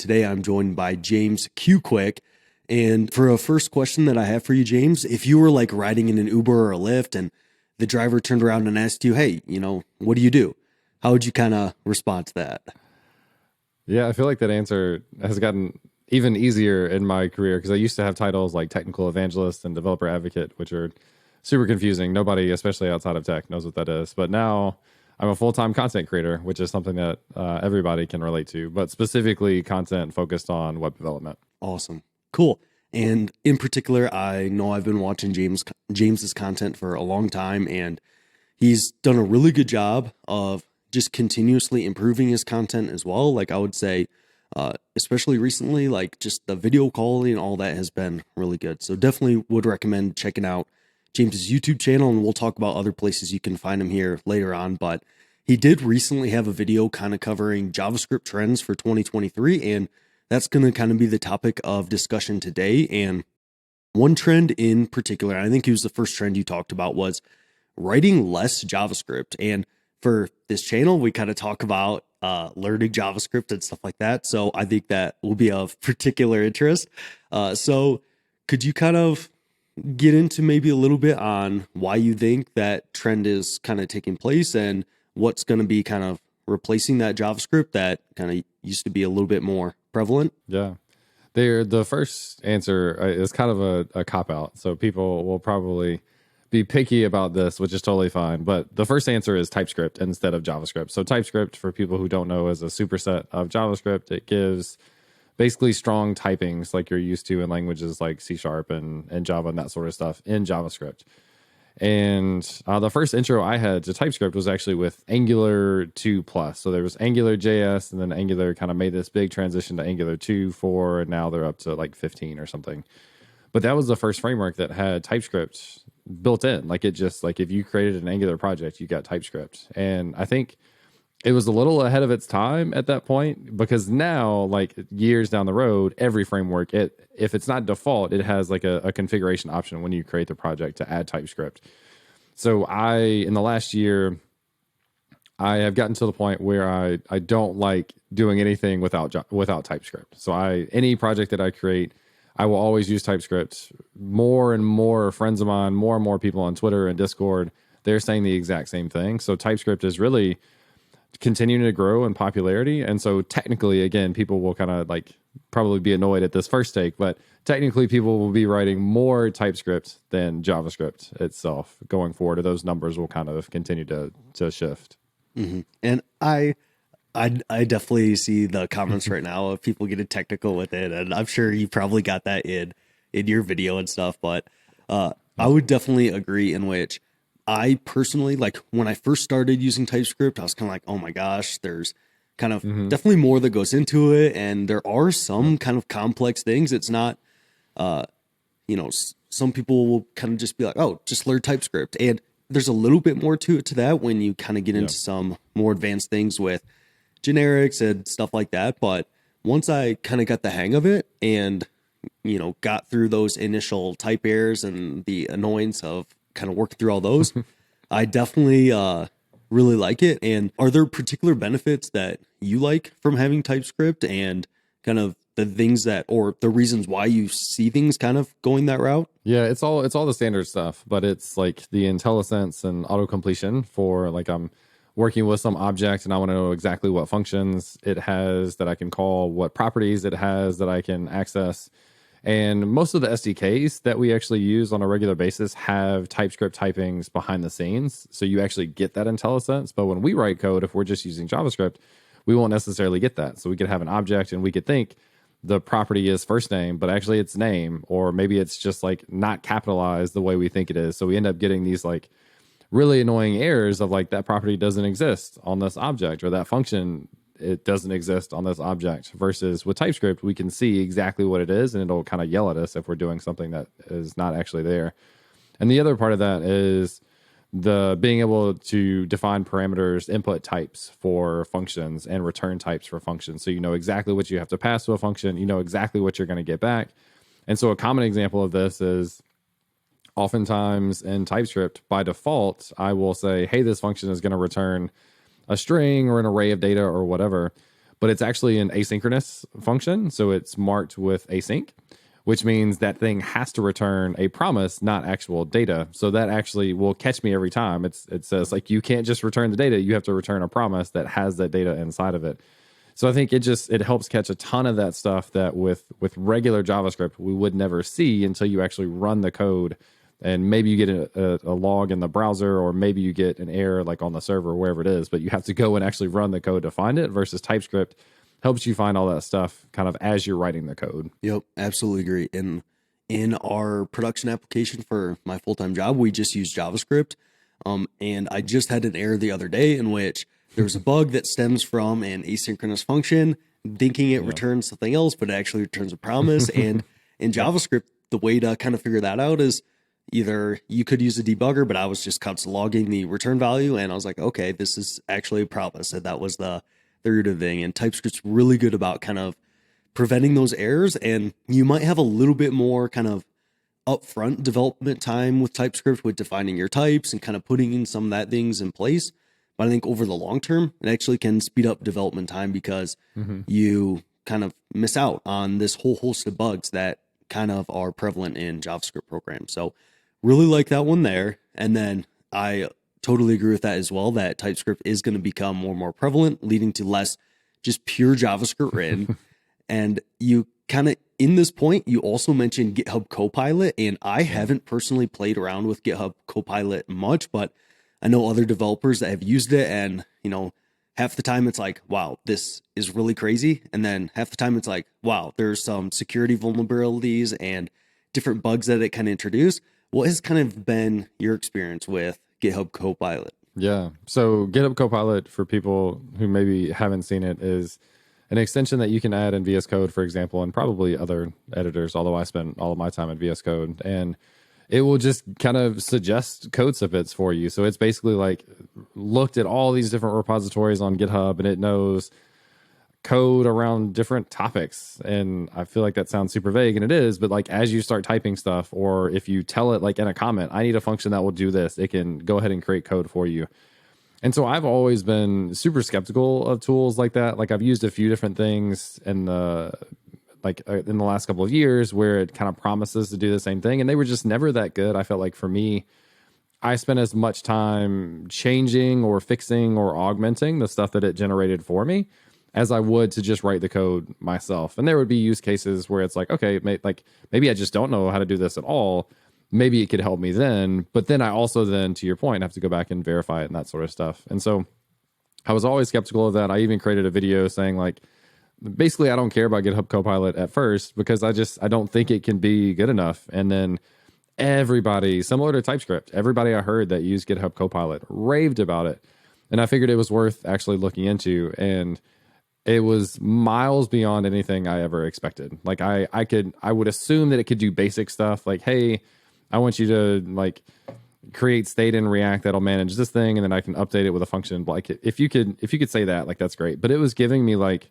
today I'm joined by James Q Quick. And for a first question that I have for you, James, if you were like riding in an Uber or a Lyft and the driver turned around and asked you, hey, what do you do? How would you kind of respond to that? Yeah, I feel like that answer has gotten even easier in my career because I used to have titles like technical evangelist and developer advocate, which are super confusing. Nobody, especially outside of tech, knows what that is. But now I'm a full-time content creator, which is something that everybody can relate to, but specifically content focused on web development. Awesome. Cool. And in particular, I know I've been watching James's content for a long time, and he's done a really good job of just continuously improving his content as well. Like I would say, especially recently, like just the video quality and all that has been really good. So definitely would recommend checking out James's YouTube channel, and we'll talk about other places you can find him here later on. But he did recently have a video kind of covering JavaScript trends for 2023, and that's going to kind of be the topic of discussion today. And one trend in particular, I think it was the first trend you talked about, was writing less JavaScript. And for this channel, we kind of talk about learning JavaScript and stuff like that. So I think that will be of particular interest. So could you kind of get into maybe a little bit on why you think that trend is kind of taking place and what's going to be kind of replacing that JavaScript that kind of used to be a little bit more prevalent? Yeah. The first answer is kind of a cop-out. So people will probably be picky about this, which is totally fine. But the first answer is TypeScript instead of JavaScript. So TypeScript, for people who don't know, is a superset of JavaScript. It gives basically strong typings like you're used to in languages like C# and Java and that sort of stuff in JavaScript. And the first intro I had to TypeScript was actually with Angular 2 plus. So there was Angular JS, and then Angular kind of made this big transition to Angular 2, 4, and now they're up to like 15 or something. But that was the first framework that had TypeScript built in. Like it just, like if you created an Angular project, you got TypeScript. And I think it was a little ahead of its time at that point, because now, like years down the road, every framework, if it's not default, it has like a configuration option when you create the project to add TypeScript. So in the last year, I have gotten to the point where I don't like doing anything without TypeScript. So any project that I create, I will always use TypeScript. More and more friends of mine, more and more people on Twitter and Discord, they're saying the exact same thing. So TypeScript is really continuing to grow in popularity. And so technically, again, people will kind of like probably be annoyed at this first take, but technically people will be writing more TypeScript than JavaScript itself going forward. Or those numbers will kind of continue to shift. Mm-hmm. And I definitely see the comments right now of people getting technical with it, and I'm sure you probably got that in your video and stuff. But I would definitely agree in which I personally, like when I first started using TypeScript, I was kind of like, oh my gosh, there's kind of definitely more that goes into it, and there are some kind of complex things. It's not, some people will kind of just be like, oh, just learn TypeScript, and there's a little bit more to it to that when you kind of get into some more advanced things with generics and stuff like that. But once I kind of got the hang of it and, got through those initial type errors and the annoyance of kind of working through all those, I definitely really like it. And are there particular benefits that you like from having TypeScript, and kind of the things that, or the reasons why you see things kind of going that route? Yeah, it's all the standard stuff, but it's like the IntelliSense and auto completion for like I'm working with some object and I want to know exactly what functions it has that I can call, what properties it has that I can access. And most of the SDKs that we actually use on a regular basis have TypeScript typings behind the scenes. So you actually get that IntelliSense. But when we write code, if we're just using JavaScript, we won't necessarily get that. So we could have an object and we could think the property is first name, but actually it's name, or maybe it's just like not capitalized the way we think it is. So we end up getting these like really annoying errors of like that property doesn't exist on this object, or that function, it doesn't exist on this object. Versus with TypeScript, we can see exactly what it is, and it'll kind of yell at us if we're doing something that is not actually there. And the other part of that is the being able to define parameters, input types for functions, and return types for functions. So you know exactly what you have to pass to a function, you know exactly what you're going to get back. And so a common example of this is oftentimes in TypeScript, by default, I will say, hey, this function is going to return a string or an array of data or whatever. but it's actually an asynchronous function. So it's marked with async, which means that thing has to return a promise, not actual data. So that actually will catch me every time. It says like, you can't just return the data. You have to return a promise that has that data inside of it. So I think it helps catch a ton of that stuff that with regular JavaScript we would never see until you actually run the code, and maybe you get a log in the browser, or maybe you get an error like on the server or wherever it is, but you have to go and actually run the code to find it, versus TypeScript helps you find all that stuff kind of as you're writing the code. Yep, absolutely agree. And in our production application for my full-time job, we just use JavaScript. And I just had an error the other day in which there was a bug that stems from an asynchronous function, thinking it returns something else, but it actually returns a promise. And in JavaScript, the way to kind of figure that out is either you could use a debugger, but I was just const logging the return value, and I was like, okay, this is actually a promise. And that was the root of the thing. And TypeScript's really good about kind of preventing those errors. And you might have a little bit more kind of upfront development time with TypeScript, with defining your types and kind of putting in some of that things in place. But I think over the long term, it actually can speed up development time, because you kind of miss out on this whole host of bugs that kind of are prevalent in JavaScript programs. So really like that one there. And then I totally agree with that as well, that TypeScript is going to become more and more prevalent, leading to less just pure JavaScript written. And you kind of, in this point, you also mentioned GitHub Copilot, and I haven't personally played around with GitHub Copilot much, but I know other developers that have used it, and, you know, half the time it's like, wow, this is really crazy. And then half the time it's like, wow, there's some security vulnerabilities and different bugs that it can introduce. What has kind of been your experience with GitHub Copilot? Yeah. So GitHub Copilot, for people who maybe haven't seen it, is an extension that you can add in VS Code, for example, and probably other editors, although I spent all of my time in VS Code. And it will just kind of suggest code snippets for you. So it's basically like looked at all these different repositories on GitHub, and it knows code around different topics. And I feel like that sounds super vague, and it is, but like as you start typing stuff, or if you tell it like in a comment, I need a function that will do this, it can go ahead and create code for you. And so I've always been super skeptical of tools like that. Like I've used a few different things in the last couple of years where it kind of promises to do the same thing, and they were just never that good. I felt like for me, I spent as much time changing or fixing or augmenting the stuff that it generated for me as I would to just write the code myself. And there would be use cases where it's like, okay, maybe I just don't know how to do this at all. Maybe it could help me then. But then I also then, to your point, have to go back and verify it and that sort of stuff. And so I was always skeptical of that. I even created a video saying like, basically, I don't care about GitHub Copilot at first, because I don't think it can be good enough. And then everybody, similar to TypeScript, everybody I heard that used GitHub Copilot raved about it. And I figured it was worth actually looking into. And it was miles beyond anything I ever expected. Like I would assume that it could do basic stuff like, hey, I want you to like create state in React that'll manage this thing, and then I can update it with a function. Like if you could say that, like that's great. But it was giving me like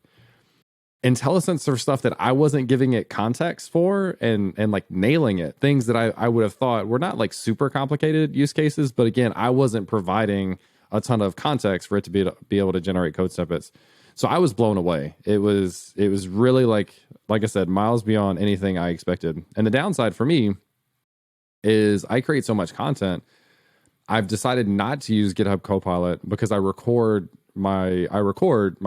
IntelliSense for stuff that I wasn't giving it context for, and like nailing it. Things that I would have thought were not like super complicated use cases, but again, I wasn't providing a ton of context for it to be able to generate code snippets. So I was blown away. It was really like I said, miles beyond anything I expected. And the downside for me is I create so much content. I've decided not to use GitHub Copilot because I record my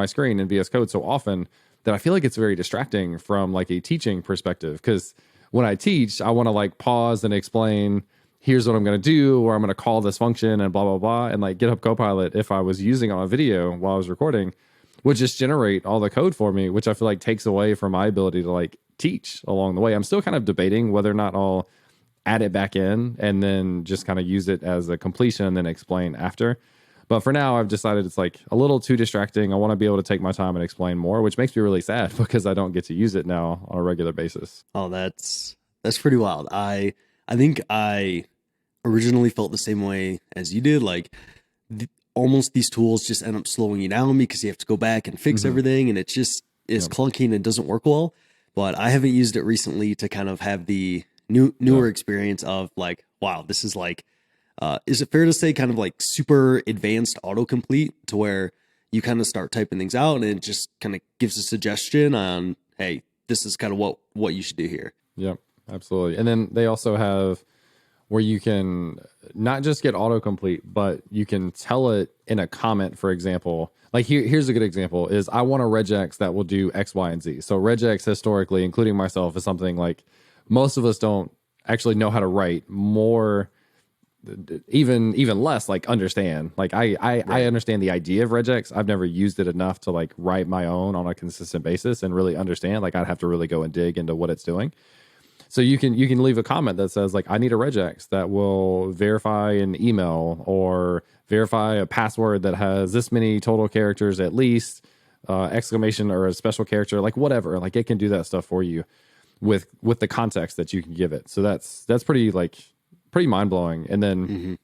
screen in VS Code so often that I feel like it's very distracting from like a teaching perspective. Because when I teach, I want to like pause and explain, here's what I'm going to do, or I'm going to call this function and blah, blah, blah. And like GitHub Copilot, if I was using it on a video while I was recording, would just generate all the code for me, which I feel like takes away from my ability to like teach along the way. I'm still kind of debating whether or not I'll add it back in and then just kind of use it as a completion and then explain after. But for now, I've decided it's like a little too distracting. I want to be able to take my time and explain more, which makes me really sad because I don't get to use it now on a regular basis. Oh, that's pretty wild. I think I originally felt the same way as you did. Like almost these tools just end up slowing you down because you have to go back and fix everything, and it just is clunky and it doesn't work well. But I haven't used it recently to kind of have the newer experience of like, wow, this is like, is it fair to say kind of like super advanced autocomplete, to where you kind of start typing things out and it just kind of gives a suggestion on, hey, this is kind of what you should do here. Yep, absolutely. And then they also have where you can not just get autocomplete, but you can tell it in a comment, for example. Like here's a good example is I want a regex that will do X, Y, and Z. So regex historically, including myself, is something like most of us don't actually know how to write, more even less like understand. Like I understand the idea of regex. I've never used it enough to like write my own on a consistent basis and really understand. Like I'd have to really go and dig into what it's doing. So you can leave a comment that says like, I need a regex that will verify an email or verify a password that has this many total characters at least, exclamation or a special character, like whatever. Like it can do that stuff for you with the context that you can give it. So that's pretty mind blowing. And then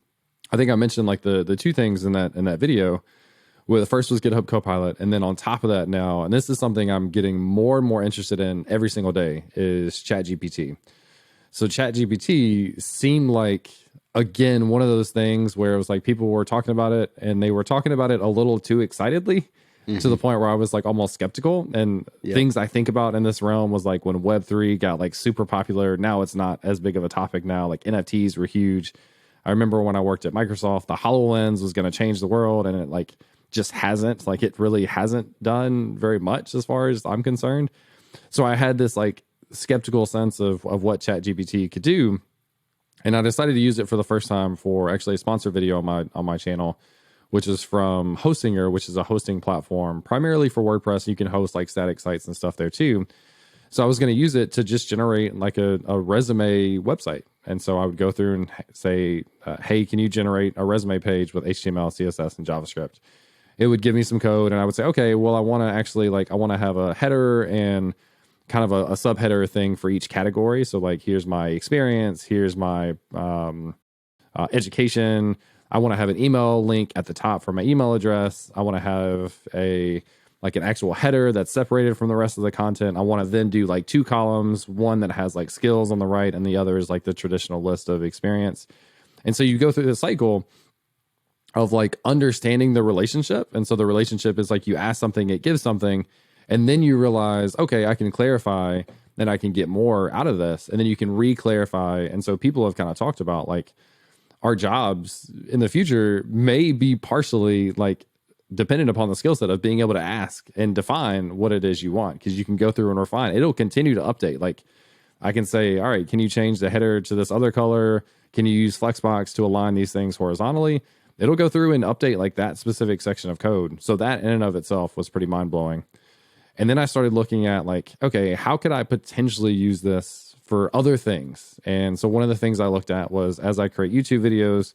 I think I mentioned like the two things in that video. Well, the first was GitHub Copilot, and then on top of that now, and this is something I'm getting more and more interested in every single day, is ChatGPT. So ChatGPT seemed like, again, one of those things where it was like people were talking about it, and they were talking about it a little too excitedly to the point where I was like almost skeptical. And things I think about in this realm was like when Web3 got like super popular, now it's not as big of a topic now. Like NFTs were huge. I remember when I worked at Microsoft, the HoloLens was going to change the world, and it like just hasn't. Like it really hasn't done very much as far as I'm concerned. So I had this like skeptical sense of what ChatGPT could do, and I decided to use it for the first time for actually a sponsored video on my channel, which is from Hostinger, which is a hosting platform primarily for WordPress. You can host like static sites and stuff there too. So I was going to use it to just generate like a resume website. And so I would go through and say, hey, can you generate a resume page with HTML, CSS, and JavaScript? It would give me some code, and I would say, okay, well, I want to actually I want to have a header and kind of a subheader thing for each category. So like, here's my experience, here's my education. I want to have an email link at the top for my email address. I want to have an actual header that's separated from the rest of the content. I want to then do like two columns, one that has like skills on the right, and the other is like the traditional list of experience. And so you go through the cycle of like understanding the relationship. And so the relationship is like you ask something, it gives something, and then you realize, okay, I can clarify and I can get more out of this. And then you can re-clarify. And so people have kind of talked about like our jobs in the future may be partially like dependent upon the skill set of being able to ask and define what it is you want, because you can go through and refine. It'll continue to update. Like I can say, all right, can you change the header to this other color? Can you use Flexbox to align these things horizontally? It'll go through and update like that specific section of code. So that in and of itself was pretty mind blowing. And then I started looking at like, okay, how could I potentially use this for other things? And so one of the things I looked at was, as I create YouTube videos,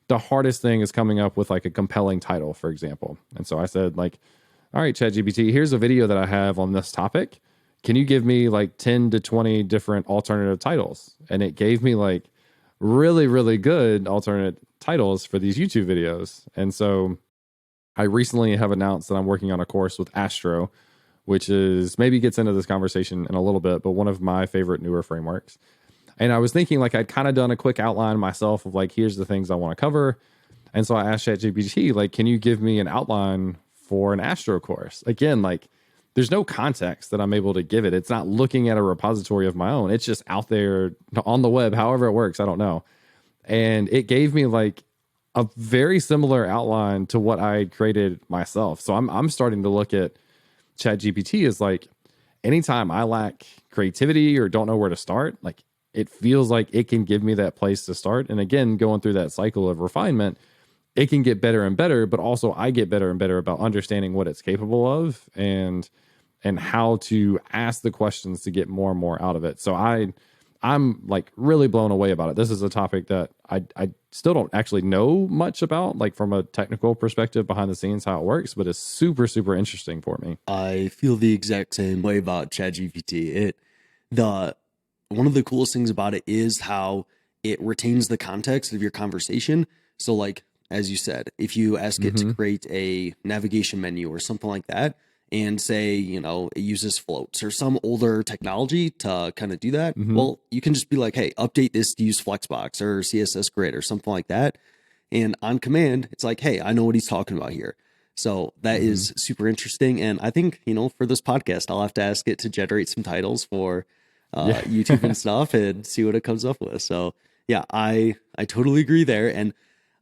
the hardest thing is coming up with like a compelling title, for example. And so I said like, all right, ChatGPT, here's a video that I have on this topic. Can you give me like 10 to 20 different alternative titles? And it gave me like really, really good alternate titles for these YouTube videos. And so I recently have announced that I'm working on a course with Astro, which is, maybe gets into this conversation in a little bit, but one of my favorite newer frameworks. And I was thinking like I'd kind of done a quick outline myself of like, here's the things I want to cover. And so I asked ChatGPT, like, can you give me an outline for an Astro course? Again, like there's no context that I'm able to give it. It's not looking at a repository of my own. It's just out there on the web, however it works. I don't know. And it gave me like a very similar outline to what I had created myself. So I'm starting to look at ChatGPT as like, anytime I lack creativity or don't know where to start, like it feels like it can give me that place to start. And again, going through that cycle of refinement, it can get better and better, but also I get better and better about understanding what it's capable of and how to ask the questions to get more and more out of it. So I'm like really blown away about it. This is a topic that I still don't actually know much about, like from a technical perspective behind the scenes, how it works, but it's super, super interesting for me. I feel the exact same way about ChatGPT. One of the coolest things about it is how it retains the context of your conversation. So like, as you said, if you ask it to create a navigation menu or something like that, and say, it uses floats or some older technology to kind of do that, well, you can just be like, hey, update this to use Flexbox or CSS Grid or something like that. And on command, it's like, hey, I know what he's talking about here. So that is super interesting. And I think, for this podcast, I'll have to ask it to generate some titles for Yeah. YouTube and stuff and see what it comes up with. So yeah, I totally agree there. And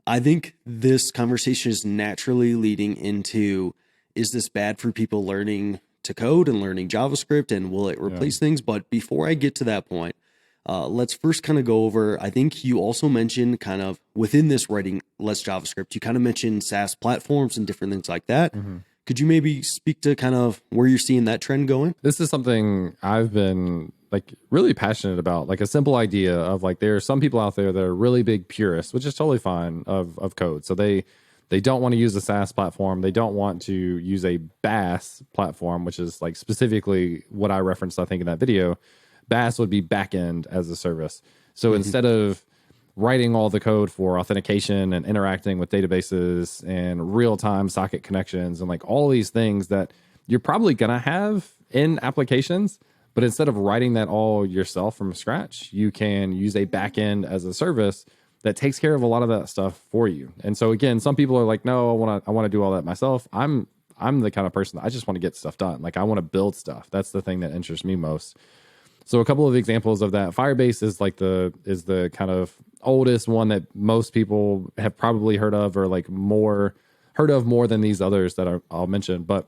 I think this conversation is naturally leading into, is this bad for people learning to code and learning JavaScript, and will it replace things? But before I get to that point, let's first kind of go over, I think you also mentioned kind of within this writing less JavaScript, you kind of mentioned SaaS platforms and different things like that. Could you maybe speak to kind of where you're seeing that trend going? This is something I've been like really passionate about, like a simple idea of like, there are some people out there that are really big purists, which is totally fine, of code. So they don't want to use a SaaS platform. They don't want to use a BaaS platform, which is like specifically what I referenced, I think, in that video. BaaS would be backend as a service. So instead of writing all the code for authentication and interacting with databases and real-time socket connections and like all these things that you're probably going to have in applications, but instead of writing that all yourself from scratch, you can use a backend as a service that takes care of a lot of that stuff for you. And so again, some people are like, no, I want to do all that myself. I'm the kind of person that I just want to get stuff done. Like, I want to build stuff. That's the thing that interests me most. So a couple of examples of that. Firebase is like the kind of oldest one that most people have probably heard of, or like heard of more than these others that I'll mention. But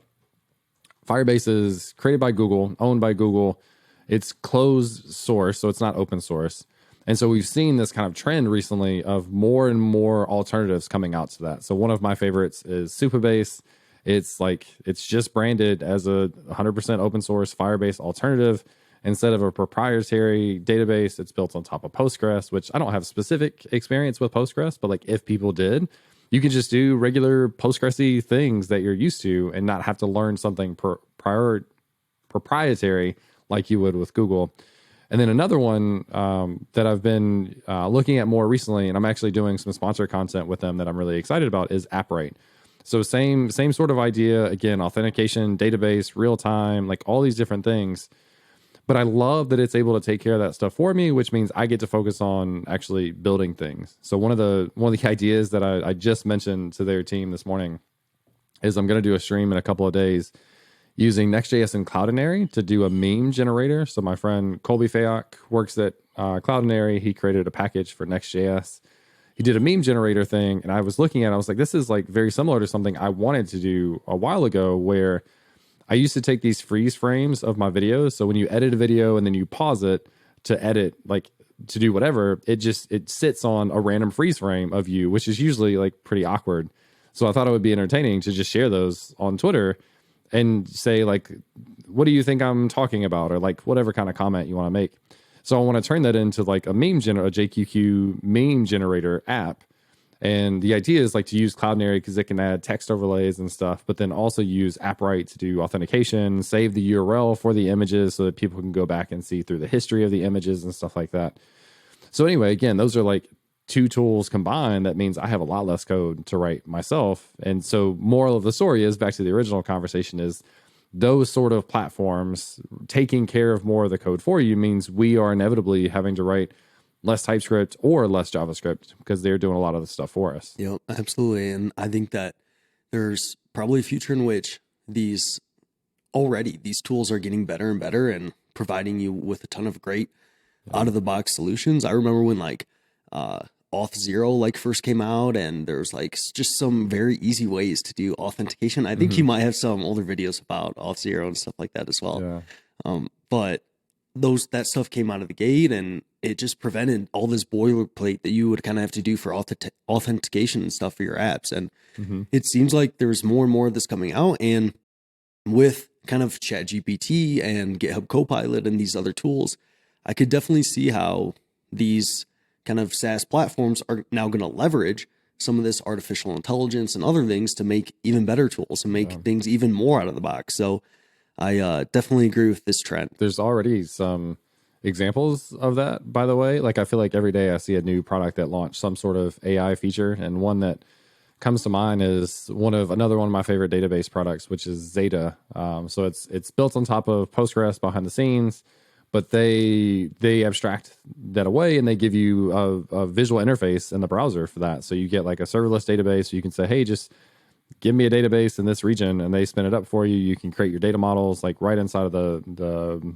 Firebase is created by Google, owned by Google. It's closed source, so it's not open source. And so we've seen this kind of trend recently of more and more alternatives coming out to that. So one of my favorites is Supabase. It's just branded as a 100% open source Firebase alternative. Instead of a proprietary database, it's built on top of Postgres, which I don't have specific experience with Postgres, but like if people did, you can just do regular Postgres-y things that you're used to and not have to learn something proprietary like you would with Google. And then another one that I've been looking at more recently, and I'm actually doing some sponsor content with them that I'm really excited about, is AppWrite. So same sort of idea, again, authentication, database, real time, like all these different things. But I love that it's able to take care of that stuff for me, which means I get to focus on actually building things. So one of the ideas that I just mentioned to their team this morning is I'm going to do a stream in a couple of days using Next.js and Cloudinary to do a meme generator. So my friend Colby Fayok works at Cloudinary. He created a package for Next.js. He did a meme generator thing, and I was looking at it, I was like, this is like very similar to something I wanted to do a while ago, where I used to take these freeze frames of my videos. So when you edit a video and then you pause it to edit, like to do whatever, it sits on a random freeze frame of you, which is usually like pretty awkward. So I thought it would be entertaining to just share those on Twitter and say like, what do you think I'm talking about? Or like whatever kind of comment you want to make. So I want to turn that into like a JQQ meme generator app. And the idea is like to use Cloudinary because it can add text overlays and stuff, but then also use AppWrite to do authentication, save the URL for the images so that people can go back and see through the history of the images and stuff like that. So anyway, again, those are like two tools combined. That means I have a lot less code to write myself. And so moral of the story is, back to the original conversation, is those sort of platforms taking care of more of the code for you means we are inevitably having to write less TypeScript or less JavaScript because they're doing a lot of the stuff for us. Yep, absolutely. And I think that there's probably a future in which these tools are getting better and better and providing you with a ton of great out of the box solutions. I remember when like Auth0 like first came out, and there's like just some very easy ways to do authentication. I think you might have some older videos about Auth0 and stuff like that as well. Yeah. But that stuff came out of the gate, and it just prevented all this boilerplate that you would kind of have to do for authentication and stuff for your apps. And it seems like there's more and more of this coming out, and with kind of ChatGPT and GitHub Copilot and these other tools, I could definitely see how these kind of SaaS platforms are now going to leverage some of this artificial intelligence and other things to make even better tools and make things even more out of the box. So I definitely agree with this trend. There's already some examples of that, by the way. Like, I feel like every day I see a new product that launched some sort of AI feature, and one that comes to mind is another one of my favorite database products, which is Zeta. So it's built on top of Postgres behind the scenes, but they abstract that away and they give you a visual interface in the browser for that. So you get like a serverless database. So you can say, hey, just give me a database in this region, and they spin it up for you. You can create your data models like right inside of the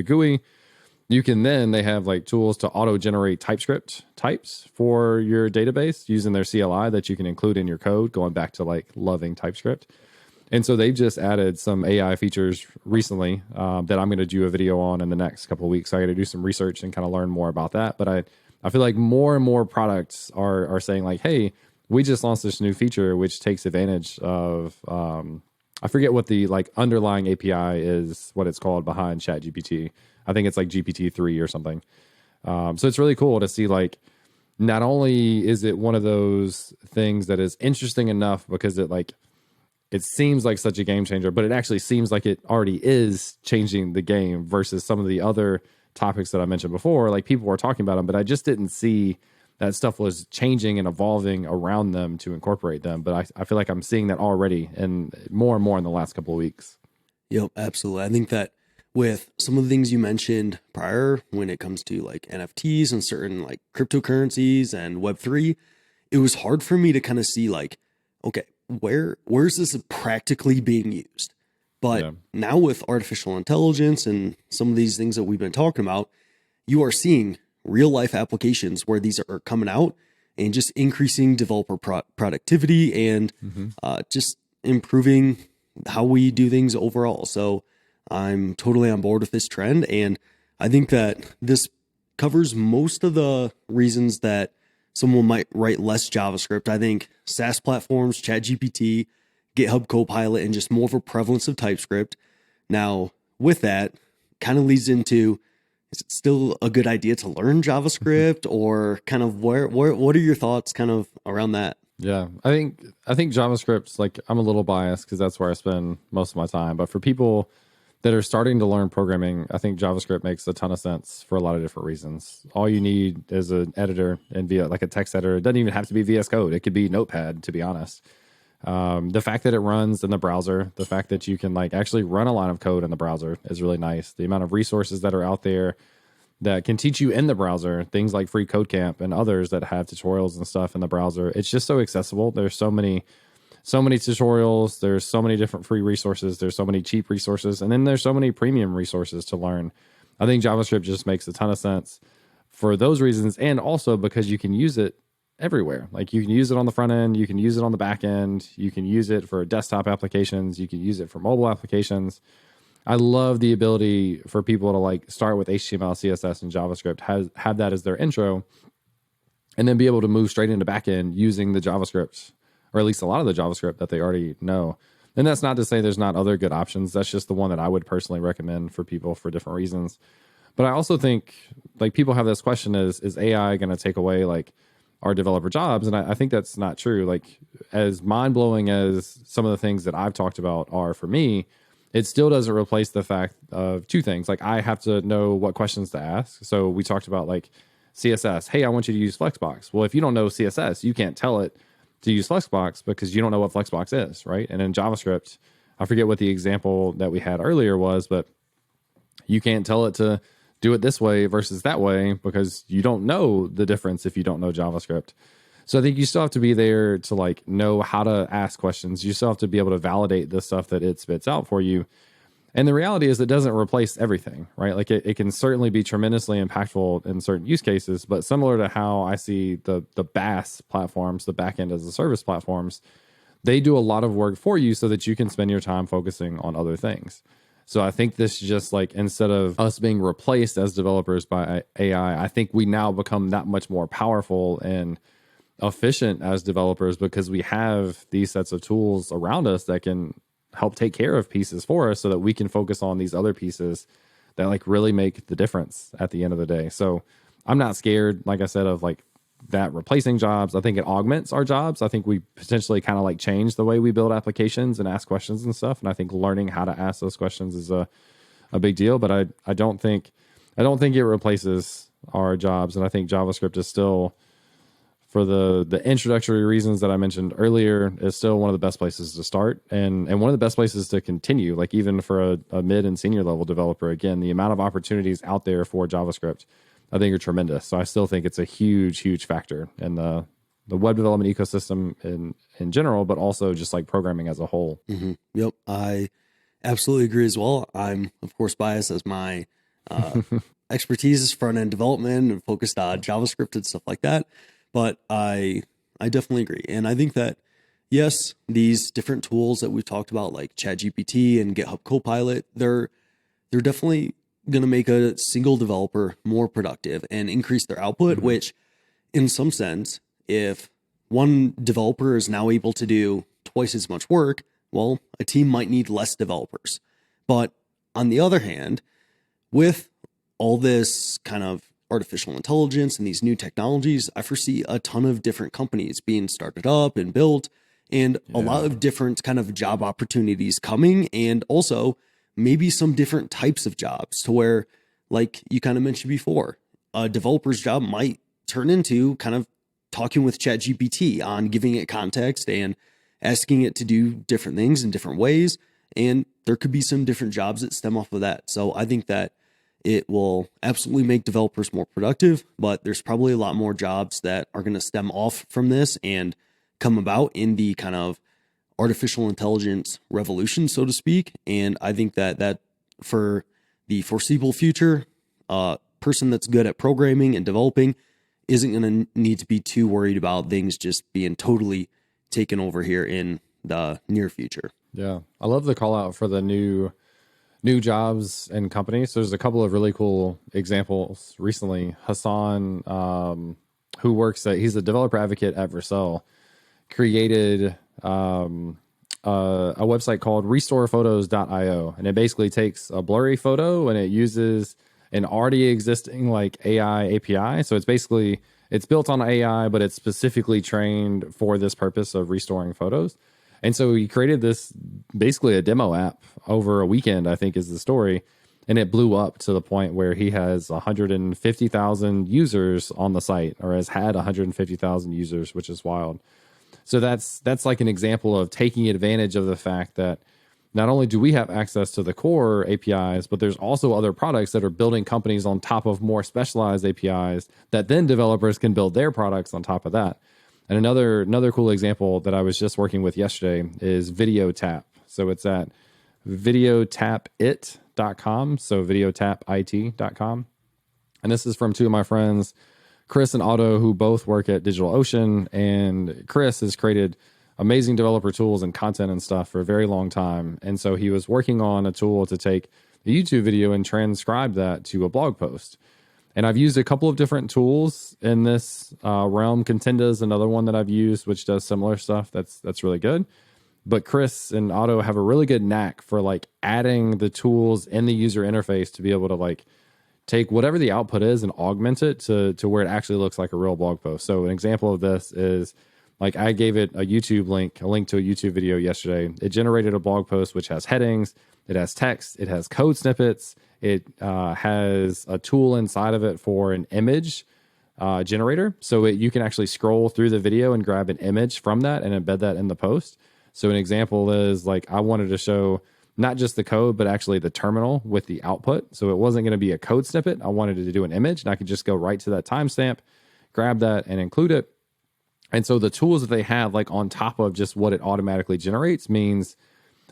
GUI. You can then, they have like tools to auto generate TypeScript types for your database using their CLI that you can include in your code, going back to like loving TypeScript. And so they've just added some AI features recently that I'm going to do a video on in the next couple of weeks. So I got to do some research and kind of learn more about that. But I feel like more and more products are saying like, hey, we just launched this new feature which takes advantage of I forget what the like underlying API is, what it's called behind ChatGPT. I think it's like GPT-3 or something. So it's really cool to see like, not only is it one of those things that is interesting enough because it seems like such a game changer, but it actually seems like it already is changing the game versus some of the other topics that I mentioned before. Like people were talking about them, but I just didn't see that stuff was changing and evolving around them to incorporate them. But I feel like I'm seeing that already and more in the last couple of weeks. Yep, absolutely. I think that with some of the things you mentioned prior, when it comes to like NFTs and certain like cryptocurrencies and Web3, it was hard for me to kind of see like, okay, where's this practically being used? But now with artificial intelligence and some of these things that we've been talking about, you are seeing real life applications where these are coming out and just increasing developer productivity and just improving how we do things overall. So I'm totally on board with this trend. And I think that this covers most of the reasons that someone might write less JavaScript. I think SaaS platforms, ChatGPT, GitHub Copilot, and just more of a prevalence of TypeScript. Now, with that, kind of leads into, is it still a good idea to learn JavaScript, or kind of what are your thoughts kind of around that? Yeah, I think JavaScript's like, I'm a little biased because that's where I spend most of my time. But for people that are starting to learn programming, I think JavaScript makes a ton of sense for a lot of different reasons. All you need is an editor and via like a text editor. It doesn't even have to be VS Code. It could be Notepad, to be honest. The fact that it runs in the browser, the fact that you can like actually run a line of code in the browser is really nice. The amount of resources that are out there that can teach you in the browser, things like Free Code Camp and others that have tutorials and stuff in the browser. It's just so accessible. There's so many tutorials. There's so many different free resources. There's so many cheap resources. And then there's so many premium resources to learn. I think JavaScript just makes a ton of sense for those reasons. And also because you can use it everywhere. Like you can use it on the front end. You can use it on the back end. You can use it for desktop applications. You can use it for mobile applications. I love the ability for people to like start with HTML, CSS, and JavaScript, have that as their intro, and then be able to move straight into backend using the JavaScript, or at least a lot of the JavaScript that they already know. And that's not to say there's not other good options. That's just the one that I would personally recommend for people for different reasons. But I also think like people have this question, is AI going to take away like our developer jobs? And I think that's not true. Like as mind blowing as some of the things that I've talked about are for me, it still doesn't replace the fact of two things. Like I have to know what questions to ask. So we talked about like CSS. Hey, I want you to use Flexbox. Well, if you don't know CSS, you can't tell it to use Flexbox because you don't know what Flexbox is, right? And in JavaScript, I forget what the example that we had earlier was, but you can't tell it to do it this way versus that way because you don't know the difference if you don't know JavaScript. So I think you still have to be there to like know how to ask questions. You still have to be able to validate the stuff that it spits out for you. And the reality is it doesn't replace everything, right? Like it can certainly be tremendously impactful in certain use cases, but similar to how I see the BaaS platforms, the backend as a service platforms, they do a lot of work for you so that you can spend your time focusing on other things. So I think this just like, instead of us being replaced as developers by AI, I think we now become that much more powerful and efficient as developers because we have these sets of tools around us that can help take care of pieces for us so that we can focus on these other pieces that like really make the difference at the end of the day. So I'm not scared, like I said, of like that replacing jobs. I think it augments our jobs. I think we potentially kind of like change the way we build applications and ask questions and stuff. And I think learning how to ask those questions is a big deal, but I don't think it replaces our jobs. And I think JavaScript is still, for the introductory reasons that I mentioned earlier, is still one of the best places to start and one of the best places to continue, like even for a mid and senior level developer. Again, the amount of opportunities out there for JavaScript, I think, are tremendous. So I still think it's a huge, huge factor in the web development ecosystem in general, but also just like programming as a whole. Yep, I absolutely agree as well. I'm of course biased as my expertise is front end development and focused on JavaScript and stuff like that. But I definitely agree, and I think that yes, these different tools that we've talked about, like ChatGPT and GitHub Copilot, they're definitely going to make a single developer more productive and increase their output. Which, in some sense, if one developer is now able to do twice as much work, well, a team might need less developers. But on the other hand, with all this kind of artificial intelligence and these new technologies, I foresee a ton of different companies being started up and built, and a lot of different kind of job opportunities coming, and also maybe some different types of jobs to where, like you kind of mentioned before, a developer's job might turn into kind of talking with ChatGPT on giving it context and asking it to do different things in different ways. And there could be some different jobs that stem off of that. So I think that it will absolutely make developers more productive, but there's probably a lot more jobs that are going to stem off from this and come about in the kind of artificial intelligence revolution, so to speak. And I think that for the foreseeable future, a person that's good at programming and developing isn't going to need to be too worried about things just being totally taken over here in the near future. Yeah. I love the call out for the new jobs and companies. So there's a couple of really cool examples recently. Hassan, who works he's a developer advocate at Vercel, created a website called restorephotos.io. And it basically takes a blurry photo and it uses an already existing like AI API. So it's built on AI, but it's specifically trained for this purpose of restoring photos. And so he created this, basically a demo app over a weekend, I think is the story. And it blew up to the point where he has 150,000 users on the site, or has had 150,000 users, which is wild. So that's like an example of taking advantage of the fact that not only do we have access to the core APIs, but there's also other products that are building companies on top of more specialized APIs that then developers can build their products on top of that. And another cool example that I was just working with yesterday is Video Tap. So it's at videotapit.com. So videotapit.com. And this is from two of my friends, Chris and Otto, who both work at DigitalOcean. And Chris has created amazing developer tools and content and stuff for a very long time. And so he was working on a tool to take a YouTube video and transcribe that to a blog post. And I've used a couple of different tools in this realm. Contenda is another one that I've used, which does similar stuff. That's really good. But Chris and Otto have a really good knack for like adding the tools in the user interface to be able to like take whatever the output is and augment it to where it actually looks like a real blog post. So an example of this is like I gave it a link to a YouTube video yesterday. It generated a blog post which has headings, it has text, it has code snippets, it has a tool inside of it for an image generator. So you can actually scroll through the video and grab an image from that and embed that in the post. So an example is like I wanted to show not just the code, but actually the terminal with the output. So it wasn't going to be a code snippet. I wanted it to do an image, and I could just go right to that timestamp, grab that, and include it. And so the tools that they have, like on top of just what it automatically generates, means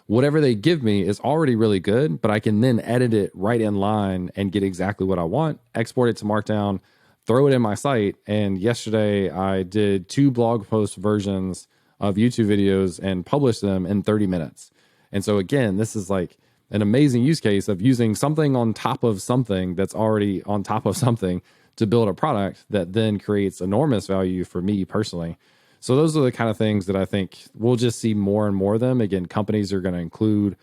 whatever they give me is already really good, but I can then edit it right in line and get exactly what I want, export it to Markdown, throw it in my site. And yesterday I did 2 blog post versions of YouTube videos and published them in 30 minutes. And so again, this is like an amazing use case of using something on top of something that's already on top of something to build a product that then creates enormous value for me personally. So those are the kind of things that I think we'll just see more and more of them. Again, companies are going to include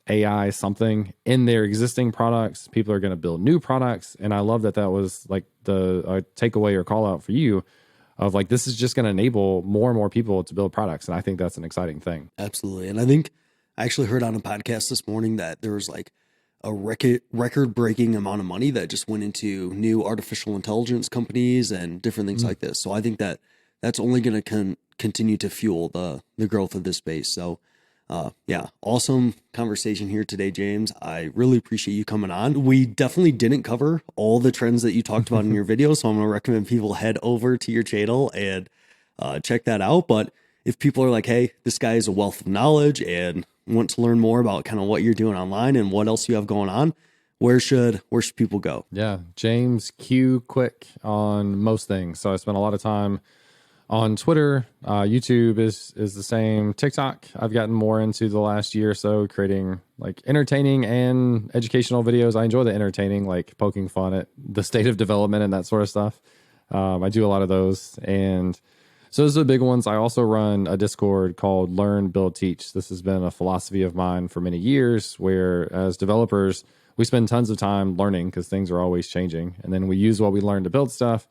AI something in their existing products. People are going to build new products. And I love that was like the takeaway or call out for you of like, this is just going to enable more and more people to build products. And I think that's an exciting thing. Absolutely. And I think I actually heard on a podcast this morning that there was like a record-breaking amount of money that just went into new artificial intelligence companies and different things like this. So I think that that's only going to continue to fuel the growth of this space. So yeah, awesome conversation here today, James. I really appreciate you coming on. We definitely didn't cover all the trends that you talked about in your video, so I'm going to recommend people head over to your channel and check that out. But if people are like, hey, this guy is a wealth of knowledge and want to learn more about kind of what you're doing online and what else you have going on, where should people go? Yeah, James Q Quick on most things. So I spent a lot of time on Twitter. YouTube is the same. TikTok, I've gotten more into the last year or so, creating like entertaining and educational videos. I enjoy the entertaining, like poking fun at the state of development and that sort of stuff. I do a lot of those. And so those are the big ones. I also run a Discord called Learn, Build, Teach. This has been a philosophy of mine for many years, where as developers, we spend tons of time learning because things are always changing. And then we use what we learn to build stuff.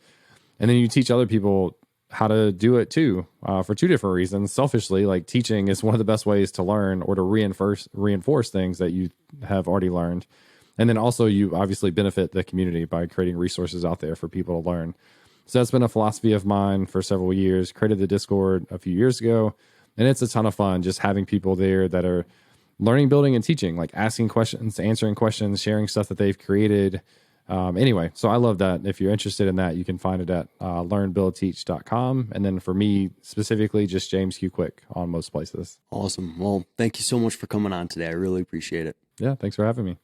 And then you teach other people how to do it too, for two different reasons. Selfishly, like teaching is one of the best ways to learn or to reinforce things that you have already learned. And then also you obviously benefit the community by creating resources out there for people to learn. So that's been a philosophy of mine for several years. Created the Discord a few years ago, and it's a ton of fun just having people there that are learning, building, and teaching, like asking questions, answering questions, sharing stuff that they've created. Anyway, so I love that. If you're interested in that, you can find it at learnbuildteach.com. And then for me specifically, just James Q Quick on most places. Awesome. Well, thank you so much for coming on today. I really appreciate it. Yeah, thanks for having me.